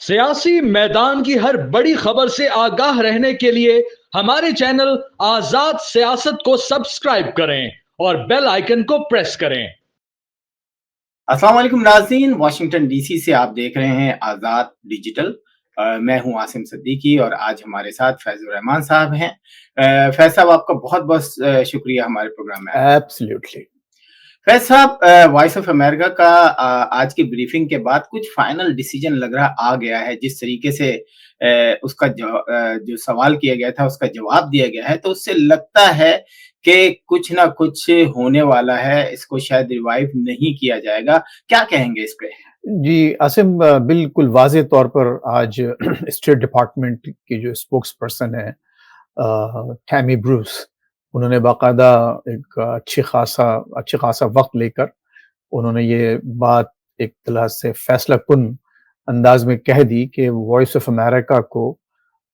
سیاسی میدان کی ہر بڑی خبر سے آگاہ رہنے کے لیے ہمارے چینل آزاد سیاست کو سبسکرائب کریں اور بیل آئیکن کو پریس کریں۔ السلام علیکم ناظرین، واشنگٹن ڈی سی سے آپ دیکھ رہے ہیں آزاد ڈیجیٹل۔ میں ہوں عاصم صدیقی اور آج ہمارے ساتھ فیض الرحمان صاحب ہیں۔ فیض صاحب، آپ کا بہت بہت شکریہ ہمارے پروگرام میں۔ ایبسلیوٹلی۔ فیض صاحب، وائس آف امریکہ کا آج کی بریفنگ کے بعد کچھ فائنل ڈیسیجن لگ رہا آ گیا ہے، جس طریقے سے اس کا جو سوال کیا گیا تھا اس کا جواب دیا گیا ہے، تو اس سے لگتا ہے کہ کچھ نہ کچھ ہونے والا ہے، اس کو شاید ریوائیو نہیں کیا جائے گا۔ کیا کہیں گے اس پہ؟ جی عاصم، بالکل واضح طور پر آج اسٹیٹ ڈپارٹمنٹ کی جو اسپوکس پرسن ہے ٹیمی بروس، انہوں نے باقاعدہ ایک اچھی خاصا وقت لے کر انہوں نے یہ بات ایک طرح سے فیصلہ کن انداز میں کہہ دی کہ وائس آف امریکہ کو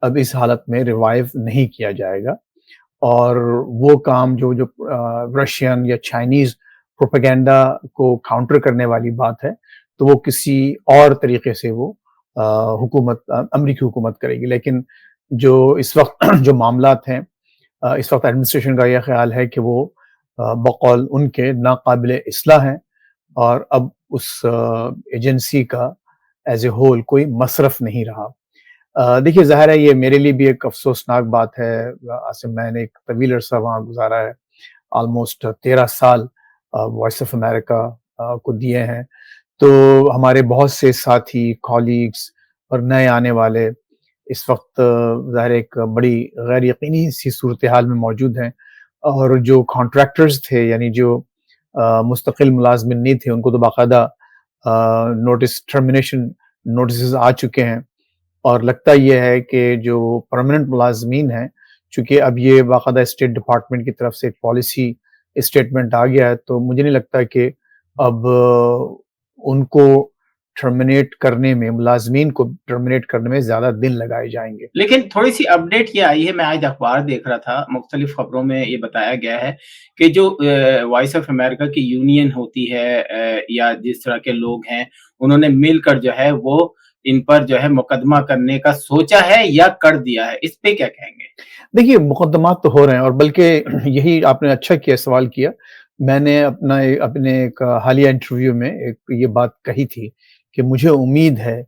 اب اس حالت میں ریوائیو نہیں کیا جائے گا، اور وہ کام جو رشین یا چائنیز پروپیگنڈا کو کاؤنٹر کرنے والی بات ہے تو وہ کسی اور طریقے سے وہ امریکی حکومت کرے گی۔ لیکن جو اس وقت جو معاملات ہیں، اس وقت ایڈمنسٹریشن کا یہ خیال ہے کہ وہ بقول ان کے ناقابل اصلاح ہیں، اور اب اس ایجنسی کا ایز اے ہول کوئی مصرف نہیں رہا۔ دیکھیے، ظاہر ہے یہ میرے لیے بھی ایک افسوسناک بات ہے۔ عاصم، میں نے ایک طویل عرصہ وہاں گزارا ہے، آلموسٹ 13 سال وائس آف امریکہ کو دیے ہیں، تو ہمارے بہت سے ساتھی، کالیگز اور نئے آنے والے اس وقت ظاہر ایک بڑی غیر یقینی سی صورتحال میں موجود ہیں، اور جو کانٹریکٹرز تھے، یعنی جو مستقل ملازمین نہیں تھے، ان کو تو باقاعدہ ٹرمینیشن نوٹسز آ چکے ہیں، اور لگتا یہ ہے کہ جو پرماننٹ ملازمین ہیں، چونکہ اب یہ باقاعدہ اسٹیٹ ڈپارٹمنٹ کی طرف سے ایک پالیسی اسٹیٹمنٹ آ گیا ہے، تو مجھے نہیں لگتا کہ اب ان کو ٹرمینیٹ کرنے میں، ملازمین کو ٹرمینیٹ کرنے میں زیادہ دن لگائے جائیں گے۔ لیکن تھوڑی سی اپڈیٹ یہ آئی ہے، میں آج اخبار دیکھ رہا تھا، مختلف خبروں میں یہ بتایا گیا ہے کہ جو وائس آف امریکہ کی یونین ہوتی ہے یا جس طرح کے لوگ ہیں، انہوں نے مل کر جو ہے وہ ان پر جو ہے مقدمہ کرنے کا سوچا ہے یا کر دیا ہے۔ اس پہ کیا کہیں گے؟ دیکھیے، مقدمات تو ہو رہے ہیں، اور بلکہ یہی آپ نے اچھا کیا سوال کیا۔ میں نے اپنے ایک حالیہ انٹرویو میں یہ بات کہی تھی کہ مجھے امید ہے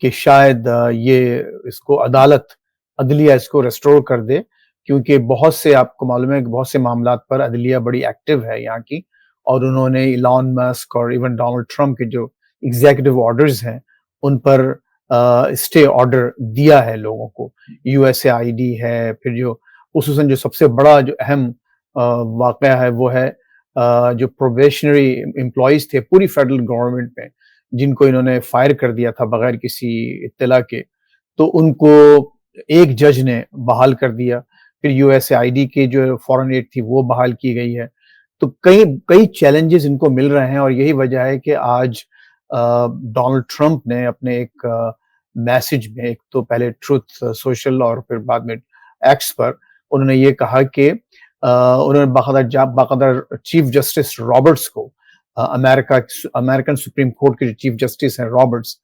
کہ شاید یہ اس کو عدلیہ اس کو ریسٹور کر دے، کیونکہ بہت سے، آپ کو معلوم ہے کہ بہت سے معاملات پر عدلیہ بڑی ایکٹیو ہے یہاں کی، اور انہوں نے ایلان مسک اور ایون ڈونلڈ ٹرمپ کے جو ایگزیکٹو آرڈرز ہیں ان پر اسٹے آرڈر دیا ہے لوگوں کو۔ U S A I D ہے، پھر جو خصوصاً جو سب سے بڑا جو اہم واقعہ ہے وہ ہے جو پروبیشنری امپلائیز تھے پوری فیڈرل گورنمنٹ میں، جن کو انہوں نے فائر کر دیا تھا بغیر کسی اطلاع کے، تو ان کو ایک جج نے بحال کر دیا۔ پھر U S A I D کی جو فورن ایڈ تھی وہ بحال کی گئی ہے۔ تو کئی چیلنجز ان کو مل رہے ہیں، اور یہی وجہ ہے کہ آج ڈونلڈ ٹرمپ نے اپنے ایک میسج میں، ایک تو پہلے ٹروتھ سوشل اور پھر بعد میں ایکس پر، انہوں نے یہ کہا کہ انہوں نے باقاعدہ چیف جسٹس رابرٹس کو، امریکن سپریم کورٹ کے جو چیف جسٹس ہیں رابرٹس،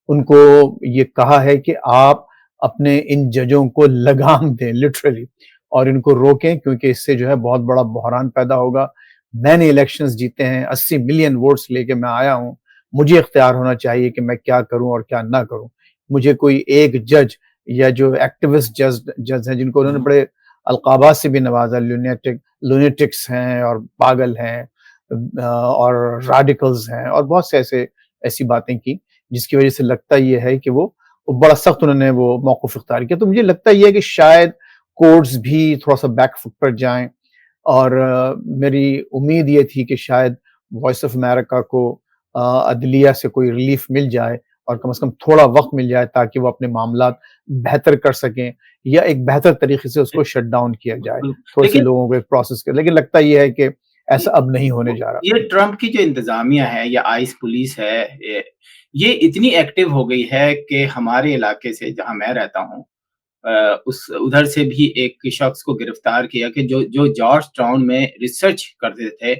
ان کو یہ کہا ہے کہ آپ اپنے ان ججوں کو لگام دیں لٹرلی، اور ان کو روکیں، کیونکہ اس سے جو ہے بہت بڑا بحران پیدا ہوگا۔ میں نے الیکشنز جیتے ہیں، 80 ملین ووٹس لے کے میں آیا ہوں، مجھے اختیار ہونا چاہیے کہ میں کیا کروں اور کیا نہ کروں۔ مجھے کوئی ایک جج یا جو ایکٹیوسٹ جج ہیں، جن کو انہوں نے بڑے القابات سے بھی نوازا، لونیٹکس ہیں اور پاگل ہیں اور ریڈیکلز ہیں، اور بہت سے ایسی باتیں کی، جس کی وجہ سے لگتا یہ ہے کہ وہ بڑا سخت انہوں نے وہ موقف اختیار کیا۔ تو مجھے لگتا یہ ہے کہ شاید کورٹس بھی تھوڑا سا بیک فٹ پر جائیں، اور میری امید یہ تھی کہ شاید وائس آف امریکہ کو عدلیہ سے کوئی ریلیف مل جائے، اور کم از کم تھوڑا وقت مل جائے تاکہ وہ اپنے معاملات بہتر کر سکیں، یا ایک بہتر طریقے سے اس کو شٹ ڈاؤن کیا جائے، تھوڑے سے لوگوں کو ایک پروسیس کر۔ لیکن لگتا یہ ہے کہ ایسا اب نہیں ہونے جا رہا۔ یہ ٹرمپ کی جو انتظامیہ ہے یا آئس پولیس ہے، یہ اتنی ایکٹیو ہو گئی ہے کہ ہمارے علاقے سے، جہاں میں رہتا ہوں، ادھر سے بھی ایک شخص کو گرفتار کیا کہ جو جارج ٹاؤن میں ریسرچ کرتے تھے،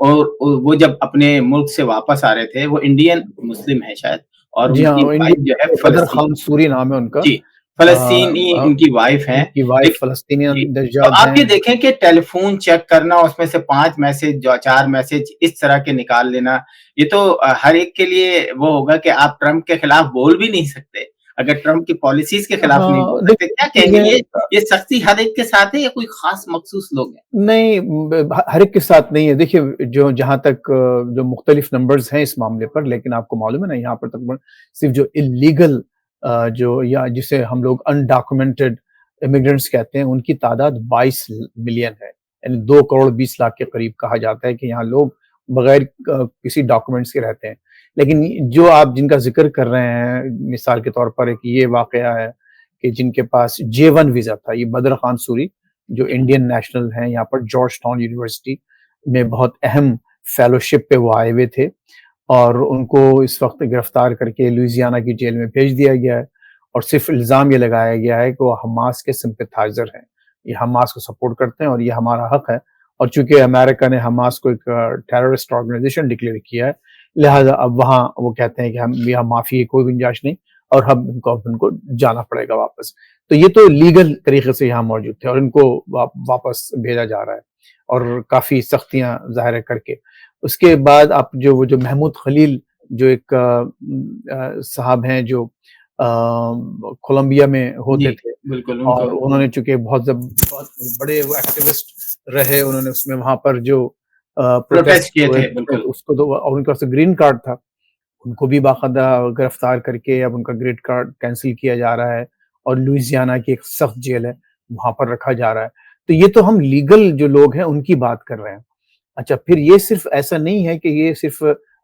اور وہ جب اپنے ملک سے واپس آ رہے تھے، وہ انڈین مسلم ہے شاید، اور جی ان ہاں، کی وائف جو ہے بدر فلسطین، خان سوری نام ہے ان کا، جی فلسطینی ان کی وائف ہیں. ان کی وائف فلسطینی جی تو نژاد آپ ہیں. یہ دیکھیں کہ ٹیلی فون چیک کرنا، اس میں سے 5 میسج جو 4 میسج اس طرح کے نکال لینا، یہ تو ہر ایک کے لیے وہ ہوگا کہ آپ ٹرمپ کے خلاف بول بھی نہیں سکتے. اگر ٹرمپ کی پالیسیز کے خلاف نہیں بول ہاں سکتے، کیا کہیں گے؟ دیکھیے، یہ سختی ہر ایک کے ساتھ ہے یا کوئی خاص مخصوص لوگ ہیں؟ نہیں، ہر ایک کے ساتھ نہیں ہے. دیکھیے جہاں تک جو مختلف نمبرز ہیں اس معاملے پر، لیکن آپ کو معلوم ہے نا یہاں پر تقریباً صرف جو انلیگل جو یا جسے ہم لوگ انڈاکومنٹڈ امیگرینٹس کہتے ہیں، ان کی تعداد 22 ملین ہے. یعنی 2 کروڑ 20 لاکھ کے قریب کہا جاتا ہے کہ یہاں لوگ بغیر کسی ڈاکومنٹس کے رہتے ہیں. لیکن جو آپ جن کا ذکر کر رہے ہیں، مثال کے طور پر ایک یہ واقعہ ہے کہ جن کے پاس J1 ویزا تھا، یہ بدر خان سوری جو انڈین نیشنل ہیں، یہاں پر جارج ٹاؤن یونیورسٹی میں بہت اہم فیلوشپ پہ وہ آئے ہوئے تھے، اور ان کو اس وقت گرفتار کر کے لوئزیانا کی جیل میں بھیج دیا گیا ہے. اور صرف الزام یہ لگایا گیا ہے کہ وہ حماس کے سمپیتھائزر ہیں، یہ حماس کو سپورٹ کرتے ہیں اور یہ ہمارا حق ہے. اور چونکہ امریکہ نے حماس کو ایک ٹیررسٹ آرگنائزیشن ڈکلیئر کیا ہے، لہٰذا اب وہاں وہ کہتے ہیں کہ ہم یہاں معافی کی کوئی گنجائش نہیں، اور ان کو جانا پڑے گا واپس. تو یہ تو لیگل طریقے سے یہاں موجود تھے اور ان کو واپس بھیجا جا رہا ہے، اور کافی سختیاں ظاہر کر کے. اس کے بعد آپ وہ جو محمود خلیل جو ایک صاحب ہیں جو کولمبیا میں ہوتے جی تھے، بالکل، ان اور کو انہوں نے چونکہ بہت بڑے وہ ایکٹیوسٹ رہے، انہوں نے اس میں وہاں پر جو پروٹیسٹ پروٹیسٹ کیے ہوئے تھے. بالکل اس کو تو، اور ان کا گرین کارڈ تھا، ان کو بھی باقاعدہ گرفتار کر کے اب ان کا گرین کارڈ کینسل کیا جا رہا ہے، اور لوئزیانا کی ایک سخت جیل ہے وہاں پر رکھا جا رہا ہے. تو یہ تو ہم لیگل جو لوگ ہیں ان کی بات کر رہے ہیں. اچھا، پھر یہ صرف ایسا نہیں ہے کہ یہ صرف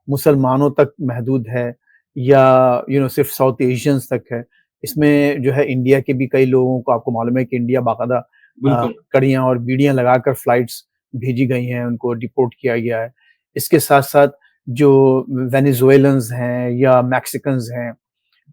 مسلمانوں تک محدود ہے یا صرف ساؤتھ ایشینز تک ہے. اس میں جو ہے انڈیا کے بھی کئی لوگوں کو، آپ کو معلوم ہے کہ انڈیا باقاعدہ بالکل کڑیاں اور بیڑیاں لگا کر فلائٹس بھیجی گئی ہیں، ان کو ڈپورٹ کیا گیا ہے. اس کے ساتھ ساتھ جو وینیزویلنز ہیں یا میکسیکنز ہیں،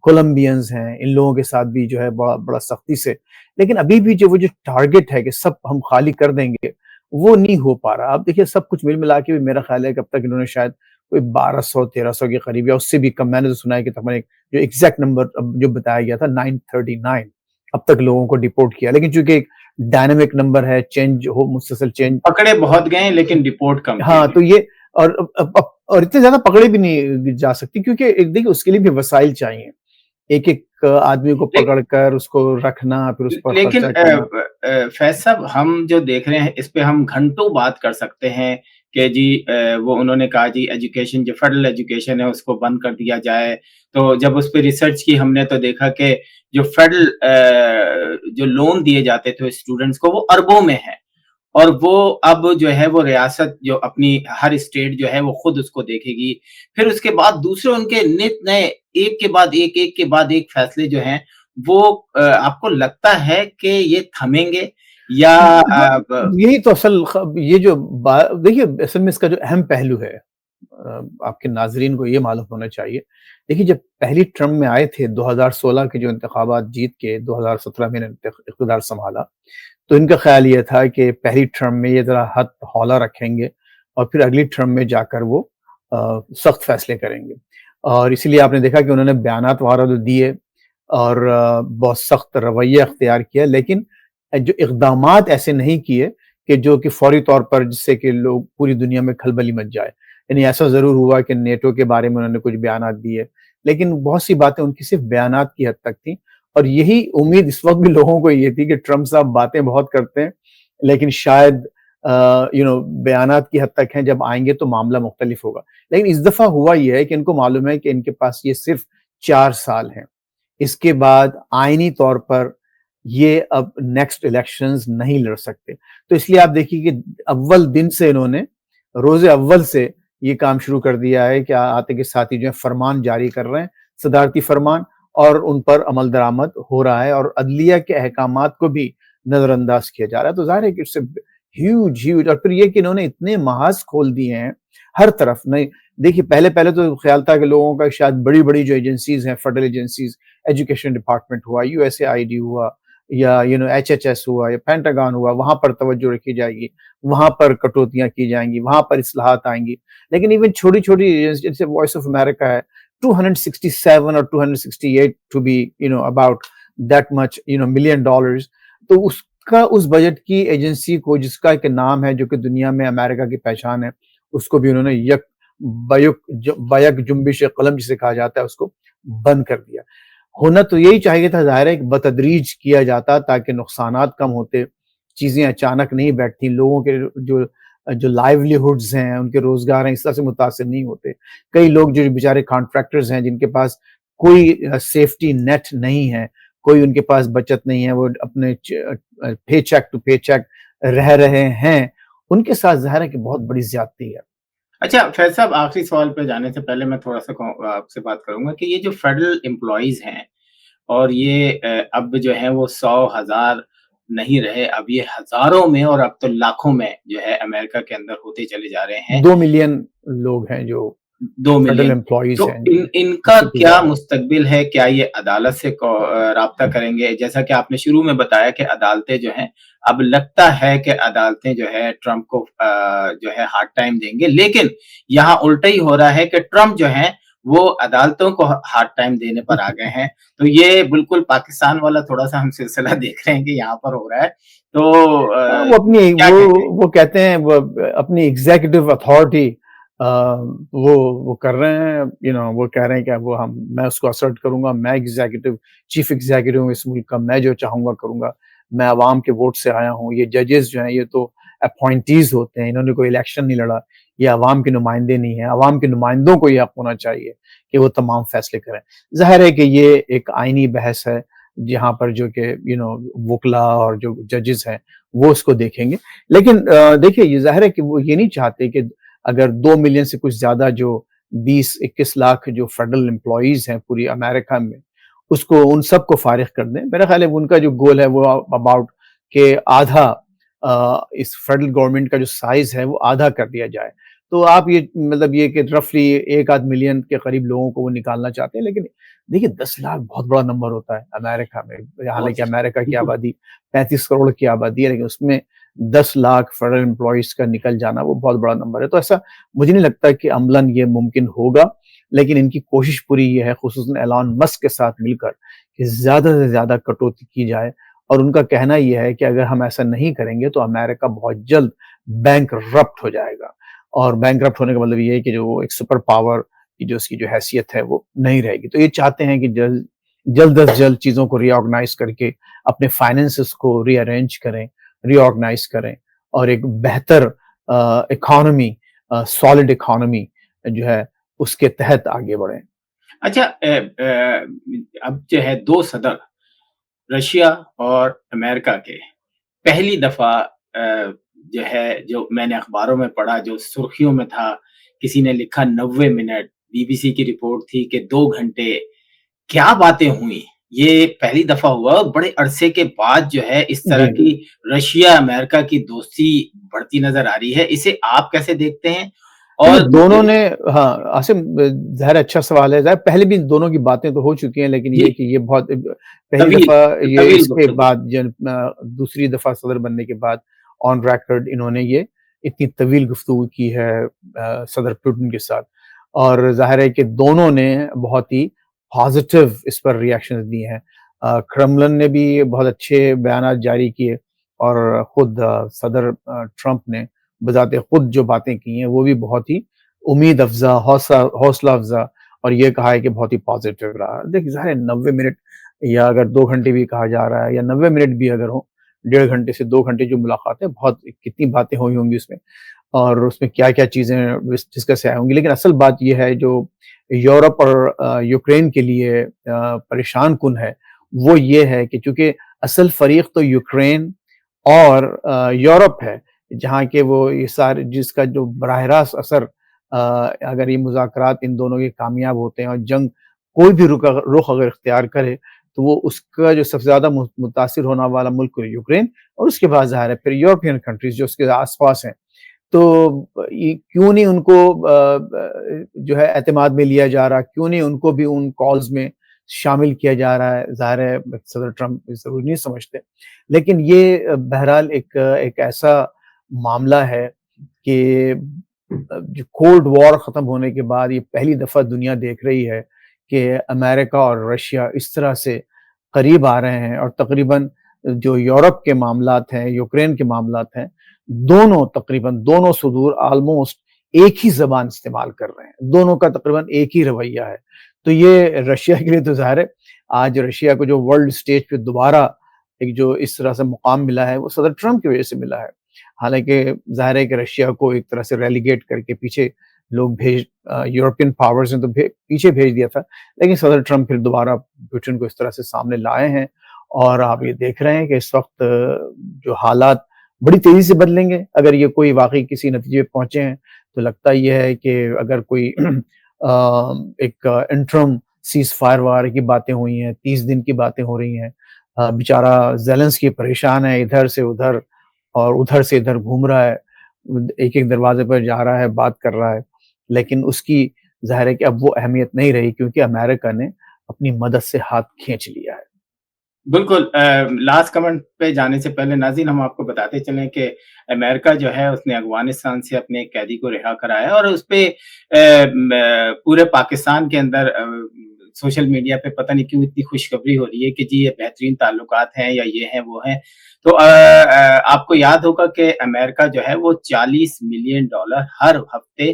کولمبینز ہیں، ان لوگوں کے ساتھ بھی جو ہے بڑا بڑا سختی سے. لیکن ابھی بھی وہ جو ٹارگٹ ہے کہ سب ہم خالی کر دیں گے، وہ نہیں ہو پا رہا. آپ دیکھیے سب کچھ ملا کے بھی میرا خیال ہے کہ اب تک انہوں نے شاید کوئی 1200-1300 کے قریب یا اس سے بھی کم، میں نے تو سنا ہے کہ تقریباً جو ایگزیکٹ نمبر جو بتایا گیا تھا 939 اب تک لوگوں کو ڈپورٹ کیا. لیکن چونکہ ایک ڈائنامک نمبر ہے، چینج ہو، مسلسل چینج. پکڑے بہت گئے لیکن ڈپورٹ کم کیے ہاں، گئے. تو یہ اور اتنے زیادہ پکڑے بھی نہیں جا سکتی، کیونکہ دیکھیے اس کے لیے بھی وسائل چاہیے. ایک ایک آدمی کو پکڑ کر اس کو رکھنا، پھر اس پر لیکن خرچہ کرنا. فیض صاحب، ہم جو دیکھ رہے ہیں اس پہ ہم گھنٹوں بات کر سکتے ہیں کہ جی وہ انہوں نے کہا جی ایجوکیشن، جو فیڈرل ایجوکیشن ہے اس کو بند کر دیا جائے. تو جب اس پہ ریسرچ کی ہم نے تو دیکھا کہ جو فیڈرل جو لون دیے جاتے تھے اسٹوڈنٹس کو وہ اربوں میں ہے، اور وہ اب جو ہے وہ ریاست جو اپنی ہر اسٹیٹ جو ہے وہ خود اس کو دیکھے گی. پھر اس کے بعد دوسرے ان کے نت نئے ایک کے بعد ایک فیصلے جو ہیں وہ آپ کو لگتا ہے کہ یہ تھمیں گے یا یہی تو اصل یہ جو دیکھیے اصل میں اس کا جو اہم پہلو ہے، آپ کے ناظرین کو یہ معلوم ہونا چاہیے. دیکھیے جب پہلی ٹرم میں آئے تھے 2016 کے جو انتخابات جیت کے 2017 میں اقتدار سنبھالا، تو ان کا خیال یہ تھا کہ پہلی ٹرم میں یہ ذرا حد ہولہ رکھیں گے اور پھر اگلی ٹرم میں جا کر وہ سخت فیصلے کریں گے. اور اسی لیے آپ نے دیکھا کہ انہوں نے بیانات وغیرہ دیے اور بہت سخت رویہ اختیار کیا، لیکن جو اقدامات ایسے نہیں کیے کہ جو کہ فوری طور پر جس سے کہ لوگ پوری دنیا میں کھلبلی مچ جائے. یعنی ایسا ضرور ہوا کہ نیٹو کے بارے میں انہوں نے کچھ بیانات دیے، لیکن بہت سی باتیں ان کی صرف بیانات کی حد تک تھیں. اور یہی امید اس وقت بھی لوگوں کو یہ تھی کہ ٹرمپ صاحب باتیں بہت کرتے ہیں لیکن شاید بیانات کی حد تک ہیں، جب آئیں گے تو معاملہ مختلف ہوگا. لیکن اس دفعہ ہوا یہ ہے کہ ان کو معلوم ہے کہ ان کے پاس یہ صرف 4 سال ہیں، اس کے بعد آئینی طور پر یہ اب نیکسٹ الیکشنز نہیں لڑ سکتے. تو اس لیے آپ دیکھیے کہ اول دن سے انہوں نے روز اول سے یہ کام شروع کر دیا ہے کہ آتے کے ساتھ ہی جو ہے فرمان جاری کر رہے ہیں، صدارتی فرمان، اور ان پر عمل درآمد ہو رہا ہے اور عدلیہ کے احکامات کو بھی نظر انداز کیا جا رہا ہے. تو ظاہر ہے کہ ہیوج. اور پھر یہ کہ انہوں نے اتنے محاذ کھول دیے ہیں ہر طرف. نہیں دیکھیے پہلے تو خیال تھا کہ لوگوں کا شاید بڑی جو ایجنسیز ہیں، فیڈرل ایجنسیز، ایجوکیشن ڈپارٹمنٹ ہوا، USAID ہوا، یا HHS ہوا، یا پینٹاگان ہوا، وہاں پر توجہ رکھی جائے گی، وہاں پر کٹوتیاں کی جائیں گی، وہاں پر اصلاحات آئیں گی. لیکن ایون چھوٹی ایجنسی جیسے وائس آف امریکہ ہے، 267 or 268 to be, about that much, million dollars. تو اس بجٹ کی ایجنسی کو جس کا ایک نام ہے جو کہ دنیا میں امریکہ کی پہچان ہے، اس کو بھی انہوں نے بیک جنبش قلم جسے کہا جاتا ہے اس کو بند کر دیا. ہونا تو یہی چاہیے تھا، ظاہر ہے کہ بتدریج کیا جاتا تاکہ نقصانات کم ہوتے، چیزیں اچانک نہیں بیٹھتی، لوگوں کے جو لائیولیہڈز ہیں، ان کے روزگار ہیں، اس طرح سے متاثر نہیں ہوتے. کئی لوگ جو بیچارے کانٹریکٹرز ہیں جن کے پاس کوئی سیفٹی نیٹ نہیں ہے، کوئی ان کے پاس بچت نہیں ہے، وہ اپنے پے چیک ٹو پے چیک رہ رہے ہیں، ان کے ساتھ ظاہر ہے کہ بہت بڑی زیادتی ہے. اچھا فیض صاحب، آخری سوال پہ جانے سے پہلے میں تھوڑا سا آپ سے بات کروں گا کہ یہ جو فیڈرل امپلائیز ہیں اور یہ اب جو ہے وہ 100,000 نہیں رہے، اب یہ ہزاروں میں اور اب تو لاکھوں میں جو ہے امریکہ کے اندر ہوتے چلے جا رہے ہیں. 2 ملین لوگ ہیں جو 2 فیڈرل ملین. امپلائیز تو ہیں. ان کا کیا مستقبل ہے؟ کیا یہ عدالت سے رابطہ کریں گے؟ جیسا کہ آپ نے شروع میں بتایا کہ عدالتیں جو ہیں، اب لگتا ہے کہ عدالتیں جو ہے ٹرمپ کو جو ہے ہارڈ ٹائم دیں گے، لیکن یہاں الٹا ہی ہو رہا ہے کہ ٹرمپ جو ہے وہ عدالتوں کو ہارڈ ٹائم دینے پر آ گئے ہیں. تو یہ بالکل پاکستان والا تھوڑا سا ہم سلسلہ دیکھ رہے ہیں کہ یہاں پر ہو رہا ہے. تو وہ اپنی وہ کہتے ہیں وہ اپنی ایگزیکٹو اتھارٹی وہ کر رہے ہیں، وہ کہہ رہے ہیں کہ میں اس کو اسرٹ کروں گا، میں چیف ایگزیکٹو ہوں اس ملک کا، میں جو چاہوں گا کروں گا، میں عوام کے ووٹ سے آیا ہوں. یہ ججز جو ہیں یہ تو اپوائنٹیز ہوتے ہیں، انہوں نے کوئی الیکشن نہیں لڑا، یہ عوام کے نمائندے نہیں ہیں. عوام کے نمائندوں کو یہ حق ہونا چاہیے کہ وہ تمام فیصلے کریں. ظاہر ہے کہ یہ ایک آئینی بحث ہے جہاں پر جو کہ وکلا اور جو ججز ہیں وہ اس کو دیکھیں گے. لیکن دیکھیے یہ ظاہر ہے کہ وہ یہ نہیں چاہتے کہ اگر 2 ملین سے کچھ زیادہ جو 20-21 لاکھ جو فیڈرل امپلائیز ہیں پوری امریکہ میں، اس کو ان سب کو فارغ کر دیں. میرا خیال ہے ان کا جو گول ہے وہ اباؤٹ کہ آدھا اس فیڈرل گورنمنٹ کا جو سائز ہے وہ آدھا کر دیا جائے. تو آپ یہ مطلب یہ کہ رفلی 1-8 ملین کے قریب لوگوں کو وہ نکالنا چاہتے ہیں. لیکن دیکھیے 10 لاکھ بہت بڑا نمبر ہوتا ہے امریکہ میں، حالانکہ امریکہ کی آبادی 35 کروڑ کی آبادی ہے، لیکن اس میں 10 لاکھ فیڈرل امپلائیز کا نکل جانا وہ بہت بڑا نمبر ہے. تو ایسا مجھے نہیں لگتا کہ عملاً یہ ممکن ہوگا، لیکن ان کی کوشش پوری یہ ہے خصوصاً ایلان مسک کے ساتھ مل کر کہ زیادہ سے زیادہ کٹوتی کی جائے. اور ان کا کہنا یہ ہے کہ اگر ہم ایسا نہیں کریں گے تو امریکہ بہت جلد بینک رپٹ ہو جائے گا. اور بینک رپٹ ہونے کا مطلب یہ ہے کہ جو ایک سپر پاور کی جو اس کی جو حیثیت ہے وہ نہیں رہے گی. تو یہ چاہتے ہیں کہ جلد از جلد چیزوں کو ری آرگنائز کر کے اپنے فائنینسز کو ری ارینج کریں، ری آرگنائز کریں اور ایک بہتر اکانومی، سالڈ اکانومی جو ہے اس کے تحت آگے بڑھیں. اچھا اب جو ہے 2 صدر رشیا اور امریکہ کے پہلی دفعہ جو ہے، جو میں نے اخباروں میں پڑھا، جو سرخیوں میں تھا، کسی نے لکھا 90 منٹ، بی بی سی کی رپورٹ تھی کہ 2 گھنٹے کیا باتیں ہوئی. یہ پہلی دفعہ ہوا اور بڑے عرصے کے بعد جو ہے اس طرح کی رشیا امریکہ کی دوستی بڑھتی نظر آ رہی ہے. اسے آپ کیسے دیکھتے ہیں؟ اور دونوں نے، ہاں عاصم ظاہر اچھا سوال ہے. ظاہر پہلے بھی دونوں کی باتیں تو ہو چکی ہیں، لیکن یہ کہ یہ بہت پہلی دفعہ یہ اس کے بعد دوسری دفعہ صدر بننے کے بعد آن ریکارڈ انہوں نے یہ اتنی طویل گفتگو کی ہے صدر پوٹن کے ساتھ. اور ظاہر ہے کہ دونوں نے بہت ہی پازیٹیو اس پر ریاکشن دی ہیں. کرملن نے بھی بہت اچھے بیانات جاری کیے اور خود صدر ٹرمپ نے بذات خود جو باتیں کی ہیں وہ بھی بہت ہی امید افزا، حوصلہ افزا، اور یہ کہا ہے کہ بہت ہی پازیٹیو رہا. دیکھ ظاہر 90 منٹ یا اگر 2 گھنٹے بھی کہا جا رہا ہے یا 90 منٹ بھی اگر ہو، 1.5 گھنٹے سے 2 گھنٹے جو ملاقات ہے، بہت کتنی باتیں ہوئی ہوں گی اس میں، اور اس میں کیا کیا چیزیں ڈسکس آئی ہوں گی. لیکن اصل بات یہ ہے جو یورپ اور یوکرین کے لیے پریشان کن ہے وہ یہ ہے کہ چونکہ اصل فریق تو یوکرین اور یورپ ہے، جہاں کہ وہ یہ سارے جس کا جو براہ راست اثر اگر یہ مذاکرات ان دونوں کے کامیاب ہوتے ہیں اور جنگ کوئی بھی رخ اگر اختیار کرے تو وہ اس کا جو سب سے زیادہ متاثر ہونے والا ملک یوکرین، اور اس کے بعد ظاہر ہے پھر یورپین کنٹریز جو اس کے آس پاس ہیں. تو کیوں نہیں ان کو جو ہے اعتماد میں لیا جا رہا، کیوں نہیں ان کو بھی ان کالز میں شامل کیا جا رہا ہے؟ ظاہر ہے صدر ٹرمپ ضرور نہیں سمجھتے، لیکن یہ بہرحال ایک ایسا معاملہ ہے کہ جو کولڈ وار ختم ہونے کے بعد یہ پہلی دفعہ دنیا دیکھ رہی ہے کہ امریکہ اور رشیا اس طرح سے قریب آ رہے ہیں، اور تقریباً جو یورپ کے معاملات ہیں، یوکرین کے معاملات ہیں، تقریباً دونوں صدور آلموسٹ ایک ہی زبان استعمال کر رہے ہیں، دونوں کا تقریباً ایک ہی رویہ ہے. تو یہ رشیا کے لیے تو ظاہر ہے آج رشیا کو جو ورلڈ اسٹیج پہ دوبارہ ایک جو اس طرح سے مقام ملا ہے وہ صدر ٹرمپ کی وجہ سے ملا ہے. حالانکہ ظاہر ہے کہ رشیا کو ایک طرح سے ریلیگیٹ کر کے پیچھے لوگ یورپین پاورز نے تو پیچھے بھیج دیا تھا، لیکن صدر ٹرمپ پھر دوبارہ پوٹن کو اس طرح سے سامنے لائے ہیں. اور آپ یہ دیکھ رہے ہیں کہ اس وقت جو حالات بڑی تیزی سے بدلیں گے. اگر یہ کوئی واقعی کسی نتیجے پہ پہنچے ہیں تو لگتا یہ ہے کہ اگر کوئی ایک انٹرم سیز فائر وغیرہ کی باتیں ہوئی ہیں، 30 دن کی باتیں ہو رہی ہیں، بیچارہ زیلنسکی پریشان ہے، ادھر سے ادھر اور ادھر سے ادھر گھوم رہا ہے، ایک ایک دروازے پر جا رہا ہے، بات کر رہا ہے، لیکن اس کی ظاہر ہے کہ اب وہ اہمیت نہیں رہی کیونکہ امریکہ نے اپنی مدد سے ہاتھ کھینچ لیا ہے. بالکل. لاسٹ کمنٹ پہ جانے سے پہلے ناظرین ہم آپ کو بتاتے چلیں کہ امریکہ جو ہے اس نے افغانستان سے اپنے ایک قیدی کو رہا کرایا، اور اس پہ پورے پاکستان کے اندر سوشل میڈیا پہ پتہ نہیں کیوں اتنی خوشخبری ہو رہی ہے کہ جی یہ بہترین تعلقات ہیں یا یہ ہیں وہ ہیں. تو آپ کو یاد ہوگا کہ امریکہ جو ہے وہ $40 ملین ہر ہفتے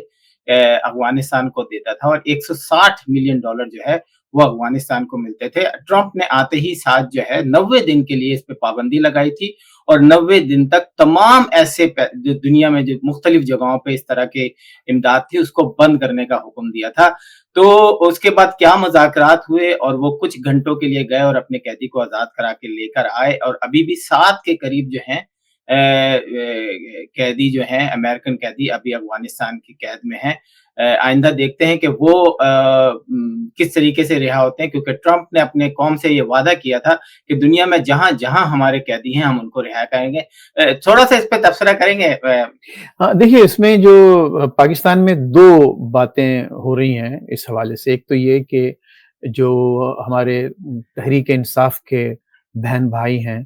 افغانستان کو دیتا تھا، اور $160 ملین جو ہے وہ افغانستان کو ملتے تھے. ٹرمپ نے آتے ہی ساتھ جو ہے 90 دن کے لیے اس پہ پابندی لگائی تھی، اور 90 دن تک تمام ایسے جو دنیا میں جو مختلف جگہوں پہ اس طرح کے امداد تھی اس کو بند کرنے کا حکم دیا تھا. تو اس کے بعد کیا مذاکرات ہوئے، اور وہ کچھ گھنٹوں کے لیے گئے اور اپنے قیدی کو آزاد کرا کے لے کر آئے، اور ابھی بھی 7 کے قریب جو ہیں قیدی جو ہیں امریکن قیدی ابھی افغانستان کی قید میں ہیں. آئندہ دیکھتے ہیں کہ وہ کس طریقے سے رہا ہوتے ہیں، کیونکہ ٹرمپ نے اپنے قوم سے یہ وعدہ کیا تھا کہ دنیا میں جہاں جہاں ہمارے قیدی ہیں ہم ان کو رہا کریں گے. تھوڑا سا اس پہ تبصرہ کریں گے. دیکھیے اس میں جو پاکستان میں 2 باتیں ہو رہی ہیں اس حوالے سے. ایک تو یہ کہ جو ہمارے تحریک انصاف کے بہن بھائی ہیں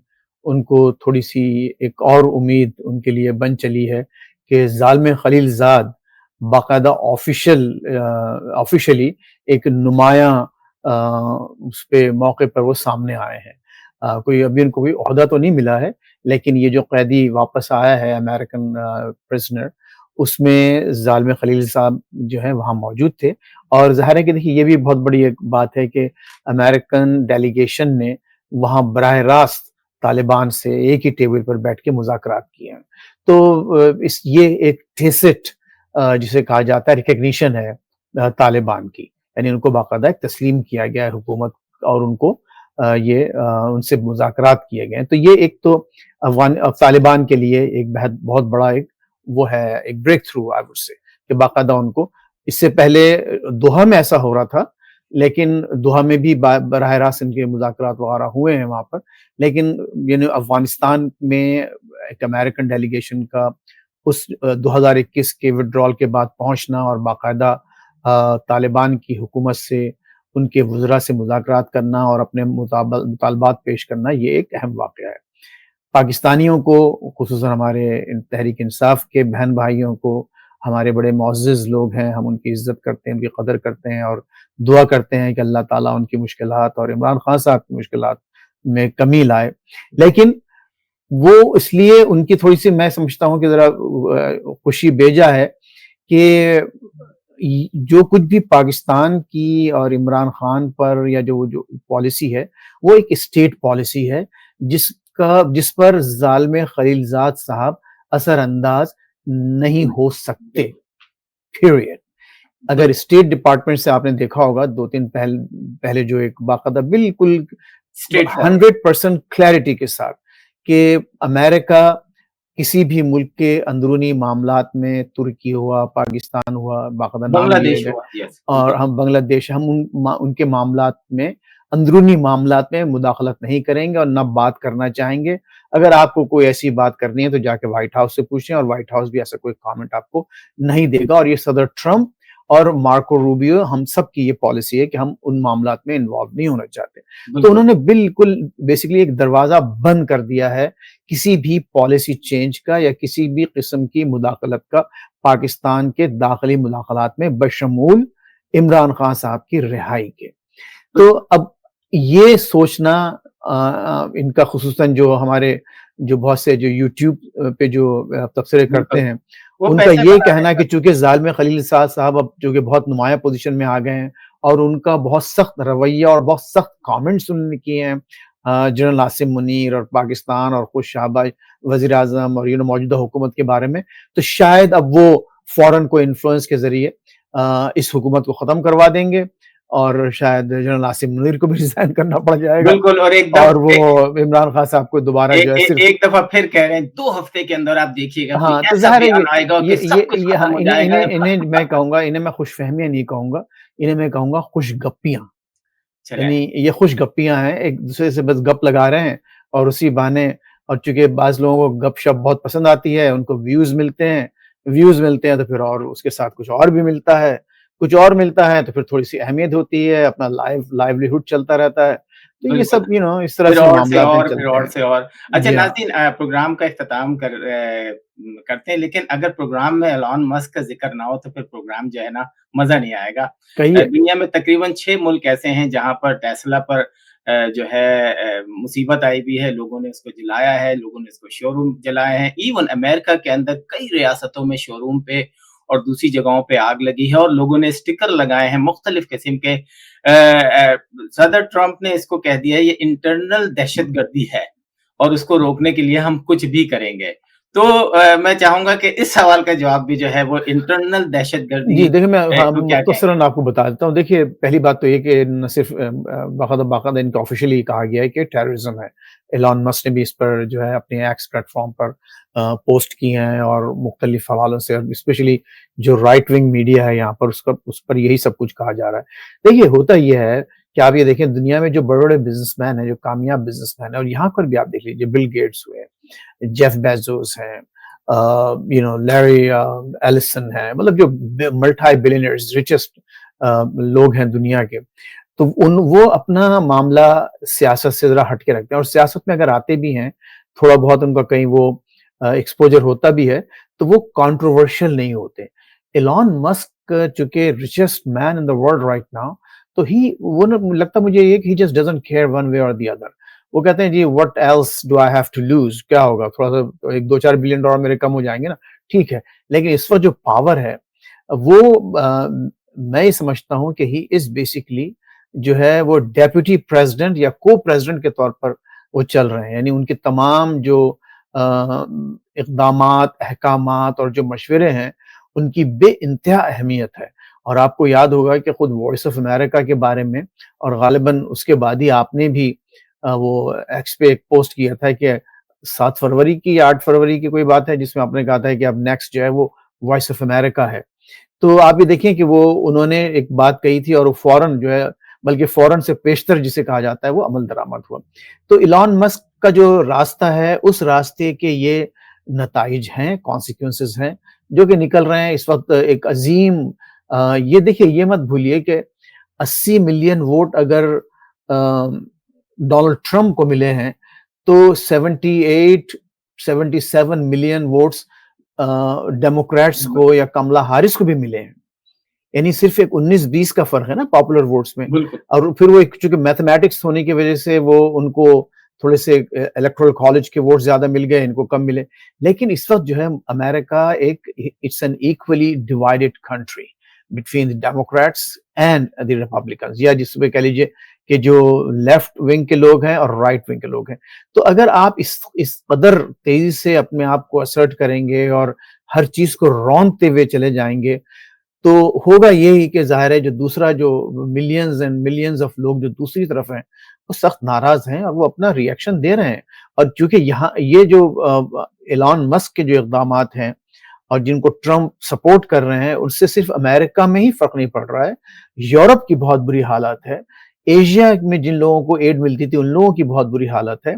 ان کو تھوڑی سی ایک اور امید ان کے لیے بن چلی ہے کہ ظالم خلیل زاد باقاعدہ آفیشلی ایک نمایاں اس پہ موقع پر وہ سامنے آئے ہیں. کوئی ابھی ان کو کوئی عہدہ تو نہیں ملا ہے، لیکن یہ جو قیدی واپس آیا ہے امریکن پرزنر، اس میں ظالم خلیل صاحب جو ہیں وہاں موجود تھے. اور ظاہر ہے کہ دیکھیے یہ بھی بہت بڑی ایک بات ہے کہ امریکن ڈیلیگیشن نے وہاں براہ راست طالبان سے ایک ہی ٹیبل پر بیٹھ کے مذاکرات کیے ہیں. تو یہ ایک ٹیسٹ جسے کہا جاتا ہے ریکگنیشن ہے طالبان کی، یعنی ان کو باقاعدہ ایک تسلیم کیا گیا ہے حکومت، اور ان کو یہ ان سے مذاکرات کیے گئے ہیں. تو یہ ایک تو طالبان کے لیے ایک بہت بڑا ایک وہ ہے ایک break through I would say, کہ باقاعدہ ان کو اس سے پہلے دوحہ میں ایسا ہو رہا تھا، لیکن دوحہ میں بھی براہ راست ان کے مذاکرات وغیرہ ہوئے ہیں وہاں پر، لیکن یعنی افغانستان میں ایک امریکن ڈیلیگیشن کا اس 2021 کے وڈرال کے بعد پہنچنا اور باقاعدہ طالبان کی حکومت سے ان کے وزراء سے مذاکرات کرنا اور اپنے مطالبات پیش کرنا، یہ ایک اہم واقعہ ہے. پاکستانیوں کو، خصوصاً ہمارے تحریک انصاف کے بہن بھائیوں کو، ہمارے بڑے معزز لوگ ہیں، ہم ان کی عزت کرتے ہیں، ان کی قدر کرتے ہیں، اور دعا کرتے ہیں کہ اللہ تعالیٰ ان کی مشکلات اور عمران خان صاحب کی مشکلات میں کمی لائے. لیکن وہ اس لیے ان کی تھوڑی سی میں سمجھتا ہوں کہ ذرا خوشی بیجا ہے کہ جو کچھ بھی پاکستان کی اور عمران خان پر یا جو پالیسی ہے وہ ایک اسٹیٹ پالیسی ہے جس پر ظالم خلیل زاد صاحب اثر انداز نہیں ہو سکتے. پیریڈ. اگر اسٹیٹ ڈپارٹمنٹ سے آپ نے دیکھا ہوگا 2-3 پہلے جو ایک باقاعدہ بالکل 100% کلیئرٹی کے ساتھ کہ امریکہ کسی بھی ملک کے اندرونی معاملات میں، ترکی ہوا، پاکستان ہوا، باقاعدہ نام لیے گئے، اور ہم بنگلہ دیش، ہم ان کے معاملات میں، اندرونی معاملات میں مداخلت نہیں کریں گے اور نہ بات کرنا چاہیں گے. اگر آپ کو کوئی ایسی بات کرنی ہے تو جا کے وائٹ ہاؤس سے پوچھیں، اور وائٹ ہاؤس بھی ایسا کوئی کامنٹ آپ کو نہیں دے گا. اور یہ صدر ٹرمپ اور مارکو روبیو، ہم سب کی یہ پالیسی ہے کہ ہم ان معاملات میں انوالو نہیں ہونا چاہتے. تو بالکل انہوں نے بالکل بیسیکلی ایک دروازہ بند کر دیا ہے کسی بھی پالیسی چینج کا یا کسی بھی قسم کی مداخلت کا پاکستان کے داخلی مداخلات میں، بشمول عمران خان صاحب کی رہائی کے. تو اب یہ سوچنا ان کا، خصوصاً جو ہمارے جو بہت سے جو یوٹیوب پہ جو تبصرے کرتے ہیں، وہ ان کا پیسے یہ بنا کہنا ہے کہ چونکہ ظالم خلیل صاحب اب جو کہ بہت نمایاں پوزیشن میں آ گئے ہیں اور ان کا بہت سخت رویہ اور بہت سخت کامنٹس انہوں نے کیے ہیں جنرل عاصم منیر اور پاکستان اور خوش شہباز وزیر اعظم اور موجودہ حکومت کے بارے میں، تو شاید اب وہ فوراً کو انفلوئنس کے ذریعے اس حکومت کو ختم کروا دیں گے اور شاید جنرل عاصم منیر کو بھی ریزائن کرنا پڑ جائے گا، بالکل. اور اور وہ عمران خان صاحب کو دوبارہ جو ہے صرف ایک دفعہ پھر کہہ رہے ہیں 2 ہفتے کے اندر آپ دیکھیے گا کوئی ہاں. تو ایسا ظاہر ہے بیان آئے گا کہ سب کچھ یہ ختم ہو جائے گا. انہیں میں کہوں گا، انہیں میں خوش فہمیاں نہیں کہوں گا، انہیں میں کہوں گا خوش گپیاں. چلیں یعنی یہ خوش گپیاں ہیں، ایک دوسرے سے بس گپ لگا رہے ہیں اور اسی بہانے، اور چونکہ بعض لوگوں کو گپ شپ بہت پسند آتی ہے، ان کو ویوز ملتے ہیں تو پھر اور اس کے ساتھ کچھ اور بھی ملتا ہے، تو پھر تھوڑی سی اہمیت ہوتی ہے، اپنا لائیولیہڈ چلتا رہتا ہے. تو یہ بالکل. سب اس طرح پھر سے اور سے معاملات اور پھر چلتے اور ہیں. سے اور. اچھا جی ہاں، ناظرین، پروگرام کا اختتام کرتے ہیں، لیکن اگر پروگرام میں ایلان مسک کا ذکر نہ ہو تو پھر پروگرام جو ہے نا مزہ نہیں آئے گا. کہیے. دنیا میں تقریباً 6 ملک ایسے ہیں جہاں پر ٹیسلا پر جو ہے مصیبت آئی بھی ہے، لوگوں نے اس کو جلایا ہے، لوگوں نے اس کو شو روم جلائے ہیں. ایون امریکہ کے اندر کئی ریاستوں میں شو روم پہ اور دوسری جگہوں پہ آگ لگی ہے اور لوگوں نے اسٹیکر لگائے ہیں مختلف قسم کے. صدر ٹرمپ نے اس کو کہہ دیا ہے یہ انٹرنل دہشت گردی ہے اور اس کو روکنے کے لیے ہم کچھ بھی کریں گے. تو میں چاہوں گا کہ اس سوال کا جواب بھی جو ہے وہ انٹرنل دہشت گردی جی دیکھیں، میں کو کیا کہیں گے؟ مختصراً آپ کو بتا دیتا ہوں. دیکھیے، پہلی بات تو یہ کہ نہ صرف باقاعدہ ان کا آفیشیلی کہا گیا ہے کہ ٹیررزم ہے. ایلان مسک نے بھی اس پر جو ہے اپنے ایکس پلیٹ فارم پر پوسٹ کی ہیں اور مختلف حوالوں سے، اسپیشلی جو رائٹ ونگ میڈیا ہے یہاں پر اس پر یہی سب کچھ کہا جا رہا ہے. دیکھیے، ہوتا یہ ہے کہ آپ یہ دیکھیں، دنیا میں جو بڑے بڑے بزنس مین ہیں، جو کامیاب بزنس مین ہیں، اور یہاں پر بھی آپ دیکھ لیجیے، بل گیٹس ہوئے، جیف بیزوس ہیں، لیری ایلسن ہے، مطلب جو ملٹی بلینئرز، ریچسٹ لوگ ہیں دنیا کے. تو وہ اپنا معاملہ سیاست سے ذرا ہٹ کے رکھتے ہیں، اور سیاست میں اگر آتے بھی ہیں تھوڑا بہت ان کا کہیں وہ ایکسپوجر ہوتا بھی ہے تو وہ کانٹروورشل نہیں ہوتے. ایلان مسک چونکہ richest man in the world right now, تو وہ لگتا مجھے یہ کہ he just doesn't care one way or the other. وہ کہتے ہیں جی what else do I have to lose، کیا ہوگا، تھوڑا سا 1-2-4 بلین ڈالر میرے کم ہو جائیں گے نا، ٹھیک ہے. لیکن اس وقت جو پاور ہے وہ میں یہ سمجھتا ہوں کہ ہی از بیسکلی جو ہے وہ ڈیپوٹی پریزیڈنٹ یا کو پریزیڈنٹ کے طور پر وہ چل رہے ہیں. یعنی ان کے تمام جو اقدامات، احکامات اور جو مشورے ہیں ان کی بے انتہا اہمیت ہے. اور آپ کو یاد ہوگا کہ خود وائس آف امریکہ کے بارے میں، اور غالباً اس کے بعد ہی آپ نے بھی وہ ایکس پہ ایک پوسٹ کیا تھا کہ 7 فروری کی یا 8 فروری کی کوئی بات ہے جس میں آپ نے کہا تھا کہ اب نیکسٹ جو ہے وہ وائس آف امریکہ ہے. تو آپ یہ دیکھیں کہ وہ انہوں نے ایک بات کہی تھی اور وہ فوراً جو ہے، بلکہ فوراً سے پیشتر جسے کہا جاتا ہے، وہ عمل درآمد ہوا. تو ایلان مسک کا جو راستہ ہے، اس راستے کے یہ نتائج ہیں، کانسیکوینسز ہیں جو کہ نکل رہے ہیں اس وقت. ایک عظیم یہ دیکھیے، یہ مت بھولیے کہ 80 ملین ووٹ اگر ڈونلڈ ٹرمپ کو ملے ہیں تو 77 ملین ووٹس ڈیموکریٹس کو یا کملا ہارس کو بھی ملے ہیں. یعنی صرف ایک 19-20 کا فرق ہے نا پاپولر ووٹس میں. اور پھر وہ چونکہ میتھمیٹکس ہونے کی وجہ سے وہ ان کو تھوڑے سے الیکٹرل کالج کے ووٹ زیادہ مل گئے، ان کو کم ملے. لیکن اس وقت جو ہے امریکہ ایک it's an equally divided country between the Democrats and the Republicans, یا جس پہ کہہ لیجیے کہ جو لیفٹ ونگ کے لوگ ہیں اور رائٹ ونگ کے لوگ ہیں. تو اگر آپ اس قدر تیزی سے اپنے آپ کو اسرٹ کریں گے اور ہر چیز کو رونتے ہوئے چلے جائیں گے تو ہوگا یہی کہ ظاہر ہے جو دوسرا جو ملینز اینڈ ملینز آف لوگ جو دوسری طرف ہیں وہ سخت ناراض ہیں اور وہ اپنا ری ایکشن دے رہے ہیں. اور چونکہ یہاں یہ جو ایلان مسک کے جو اقدامات ہیں اور جن کو ٹرمپ سپورٹ کر رہے ہیں، ان سے صرف امریکہ میں ہی فرق نہیں پڑ رہا ہے، یورپ کی بہت بری حالت ہے، ایشیا میں جن لوگوں کو ایڈ ملتی تھی ان لوگوں کی بہت بری حالت ہے،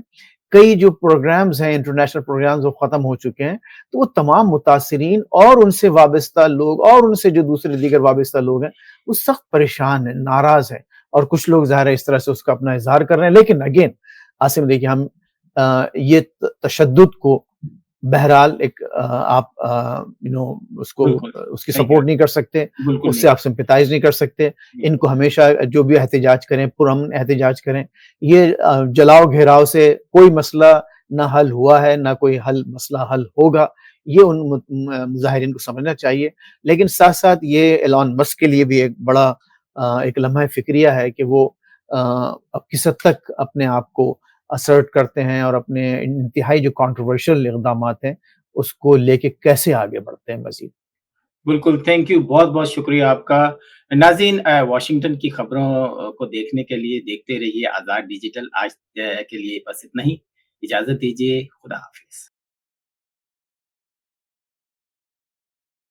کئی جو پروگرامز ہیں انٹرنیشنل پروگرامز وہ ختم ہو چکے ہیں، تو وہ تمام متاثرین اور ان سے وابستہ لوگ اور ان سے جو دوسرے دیگر وابستہ لوگ ہیں وہ سخت پریشان ہیں، ناراض ہیں، اور کچھ لوگ ظاہر ہے اس طرح سے اس کا اپنا اظہار کر رہے ہیں. لیکن اگین عاصم دیکھیے، ہم یہ تشدد کو بہرحال ایک آپ اس کو اس کی سپورٹ نہیں کر سکتے، اس سے آپ سمپیتائز نہیں کر سکتے. ان کو ہمیشہ جو بھی احتجاج کریں پرامن احتجاج کریں. یہ جلاؤ گھیراؤ سے کوئی مسئلہ نہ حل ہوا ہے، نہ کوئی مسئلہ حل ہوگا، یہ ان مظاہرین کو سمجھنا چاہیے. لیکن ساتھ ساتھ یہ ایلان مسک کے لیے بھی ایک بڑا ایک لمحہ فکریہ ہے کہ وہ اب کس حد تک اپنے آپ کو اسرٹ کرتے ہیں اور اپنے انتہائی جو کنٹروورشل اقدامات ہیں اس کو لے کے کیسے آگے بڑھتے ہیں مزید. بالکل، تھینک یو، بہت بہت شکریہ آپ کا. ناظرین، واشنگٹن کی خبروں کو دیکھنے کے لیے دیکھتے رہیے آزاد ڈیجیٹل. آج کے لیے بس اتنا ہی، اجازت دیجیے، خدا حافظ.